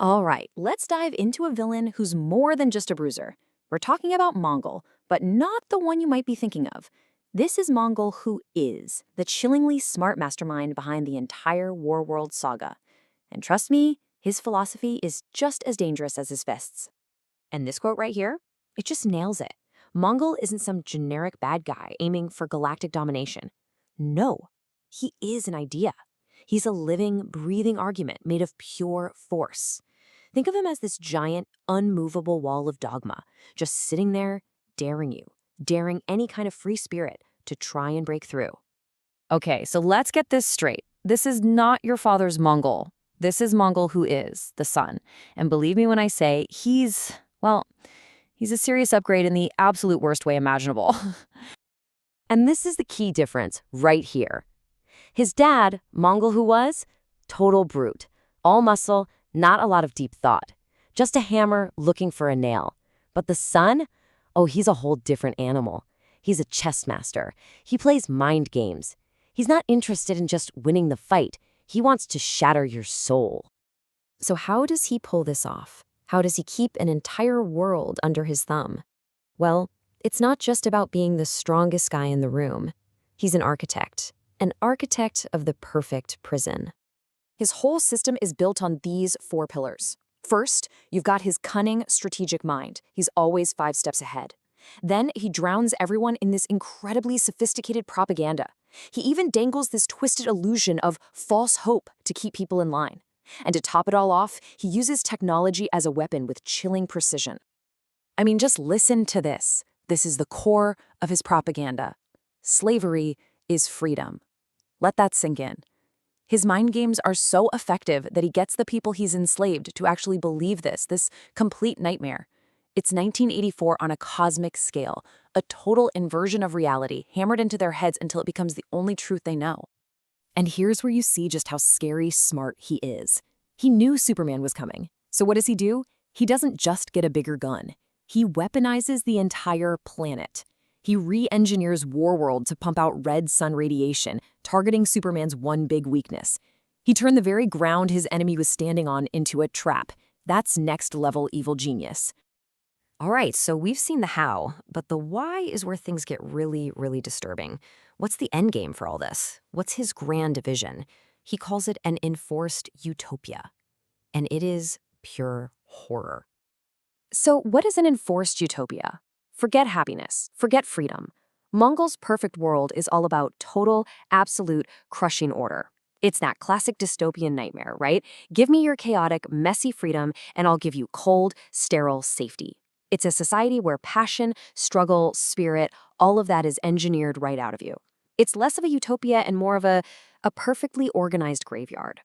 All right, let's dive into a villain who's more than just a bruiser. We're talking about Mongul, but not the one you might be thinking of. This is Mongul, who is the chillingly smart mastermind behind the entire Warworld saga. And trust me, his philosophy is just as dangerous as his fists. And this quote right here, it just nails it. Mongul isn't some generic bad guy aiming for galactic domination. No, he is an idea. He's a living, breathing argument made of pure force. Think of him as this giant, unmovable wall of dogma, just sitting there, daring you, daring any kind of free spirit to try and break through. Okay, so let's get this straight. This is not your father's Mongul. This is Mongul who is the son. And believe me when I say he's a serious upgrade in the absolute worst way imaginable. And this is the key difference right here. His dad, Mongul who was, total brute, all muscle, not a lot of deep thought. Just a hammer looking for a nail. But the son? Oh, he's a whole different animal. He's a chess master. He plays mind games. He's not interested in just winning the fight. He wants to shatter your soul. So how does he pull this off? How does he keep an entire world under his thumb? Well, it's not just about being the strongest guy in the room. He's an architect of the perfect prison. His whole system is built on these 4 pillars. First, you've got his cunning, strategic mind. He's always 5 steps ahead. Then he drowns everyone in this incredibly sophisticated propaganda. He even dangles this twisted illusion of false hope to keep people in line. And to top it all off, he uses technology as a weapon with chilling precision. I mean, just listen to this. This is the core of his propaganda. Slavery is freedom. Let that sink in. His mind games are so effective that he gets the people he's enslaved to actually believe this complete nightmare. It's 1984 on a cosmic scale, a total inversion of reality hammered into their heads until it becomes the only truth they know. And here's where you see just how scary smart he is. He knew Superman was coming. So what does he do? He doesn't just get a bigger gun. He weaponizes the entire planet. He re-engineers Warworld to pump out red sun radiation, targeting Superman's one big weakness. He turned the very ground his enemy was standing on into a trap. That's next-level evil genius. All right, so we've seen the how, but the why is where things get really, really disturbing. What's the end game for all this? What's his grand vision? He calls it an enforced utopia, and it is pure horror. So what is an enforced utopia? Forget happiness, forget freedom. Mongul's perfect world is all about total, absolute, crushing order. It's that classic dystopian nightmare, right? Give me your chaotic, messy freedom, and I'll give you cold, sterile safety. It's a society where passion, struggle, spirit, all of that is engineered right out of you. It's less of a utopia and more of a perfectly organized graveyard.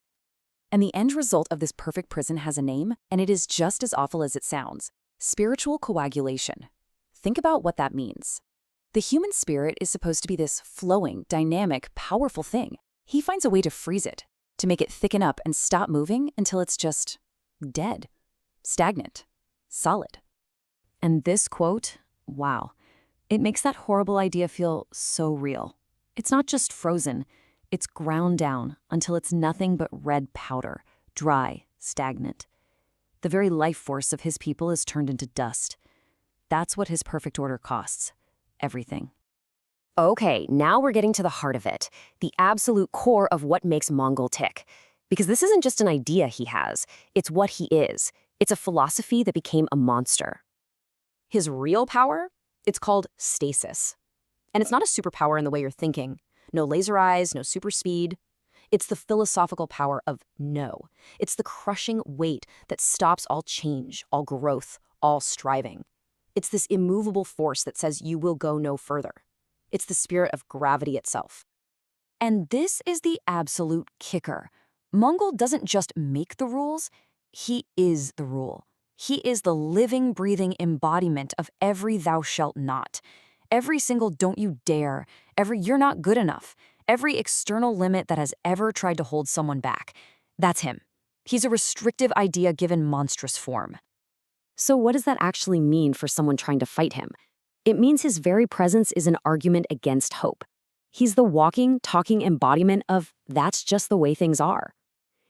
And the end result of this perfect prison has a name, and it is just as awful as it sounds: spiritual coagulation. Think about what that means. The human spirit is supposed to be this flowing, dynamic, powerful thing. He finds a way to freeze it, to make it thicken up and stop moving until it's just dead, stagnant, solid. And this quote, wow, it makes that horrible idea feel so real. It's not just frozen, it's ground down until it's nothing but red powder, dry, stagnant. The very life force of his people is turned into dust. That's what his perfect order costs. Everything. Okay, now we're getting to the heart of it, the absolute core of what makes Mongul tick. Because this isn't just an idea he has, it's what he is. It's a philosophy that became a monster. His real power? It's called stasis. And it's not a superpower in the way you're thinking. No laser eyes, no super speed. It's the philosophical power of no. It's the crushing weight that stops all change, all growth, all striving. It's this immovable force that says you will go no further. It's the spirit of gravity itself. And this is the absolute kicker. Mongul doesn't just make the rules, he is the rule. He is the living, breathing embodiment of every thou shalt not. Every single don't you dare, every you're not good enough, every external limit that has ever tried to hold someone back. That's him. He's a restrictive idea given monstrous form. So what does that actually mean for someone trying to fight him? It means his very presence is an argument against hope. He's the walking, talking embodiment of that's just the way things are.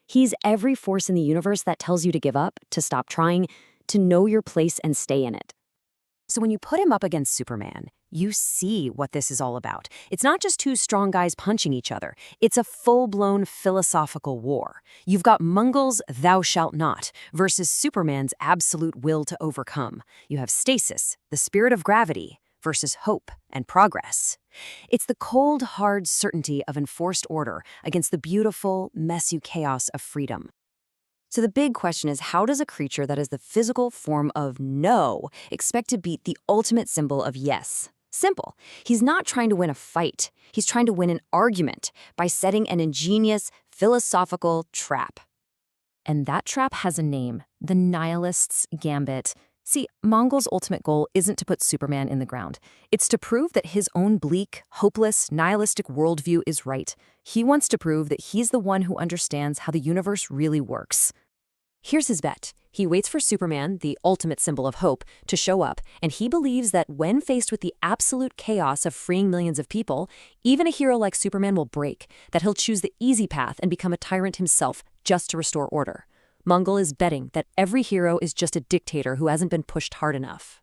He's every force in the universe that tells you to give up, to stop trying, to know your place and stay in it. So when you put him up against Superman, you see what this is all about. It's not just two strong guys punching each other. It's a full-blown philosophical war. You've got Mongul's "thou shalt not" versus Superman's absolute will to overcome. You have stasis, the spirit of gravity, versus hope and progress. It's the cold, hard certainty of enforced order against the beautiful, messy chaos of freedom. So the big question is, how does a creature that is the physical form of no expect to beat the ultimate symbol of yes? Simple. He's not trying to win a fight. He's trying to win an argument by setting an ingenious, philosophical trap. And that trap has a name: the Nihilist's Gambit. See, Mongul's ultimate goal isn't to put Superman in the ground. It's to prove that his own bleak, hopeless, nihilistic worldview is right. He wants to prove that he's the one who understands how the universe really works. Here's his bet. He waits for Superman, the ultimate symbol of hope, to show up, and he believes that when faced with the absolute chaos of freeing millions of people, even a hero like Superman will break, that he'll choose the easy path and become a tyrant himself just to restore order. Mongul is betting that every hero is just a dictator who hasn't been pushed hard enough.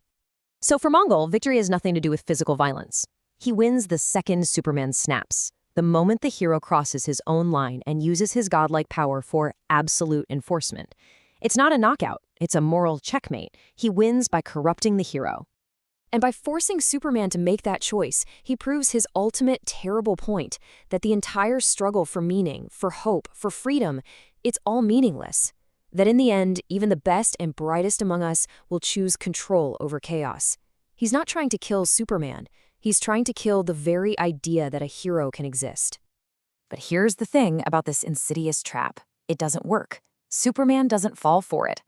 So for Mongul, victory has nothing to do with physical violence. He wins the second Superman snaps, the moment the hero crosses his own line and uses his godlike power for absolute enforcement. It's not a knockout, it's a moral checkmate. He wins by corrupting the hero. And by forcing Superman to make that choice, he proves his ultimate terrible point, that the entire struggle for meaning, for hope, for freedom, it's all meaningless. That in the end, even the best and brightest among us will choose control over chaos. He's not trying to kill Superman. He's trying to kill the very idea that a hero can exist. But here's the thing about this insidious trap. It doesn't work. Superman doesn't fall for it.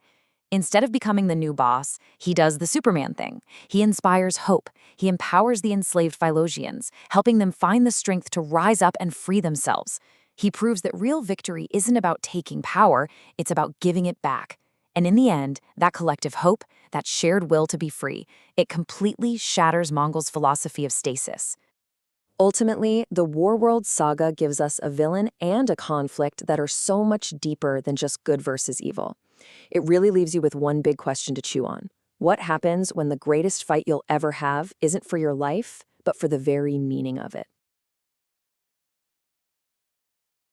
Instead of becoming the new boss, he does the Superman thing. He inspires hope. He empowers the enslaved Philosians, helping them find the strength to rise up and free themselves. He proves that real victory isn't about taking power, it's about giving it back. And in the end, that collective hope, that shared will to be free, it completely shatters Mongul's philosophy of stasis. Ultimately, the Warworld saga gives us a villain and a conflict that are so much deeper than just good versus evil. It really leaves you with one big question to chew on. What happens when the greatest fight you'll ever have isn't for your life, but for the very meaning of it?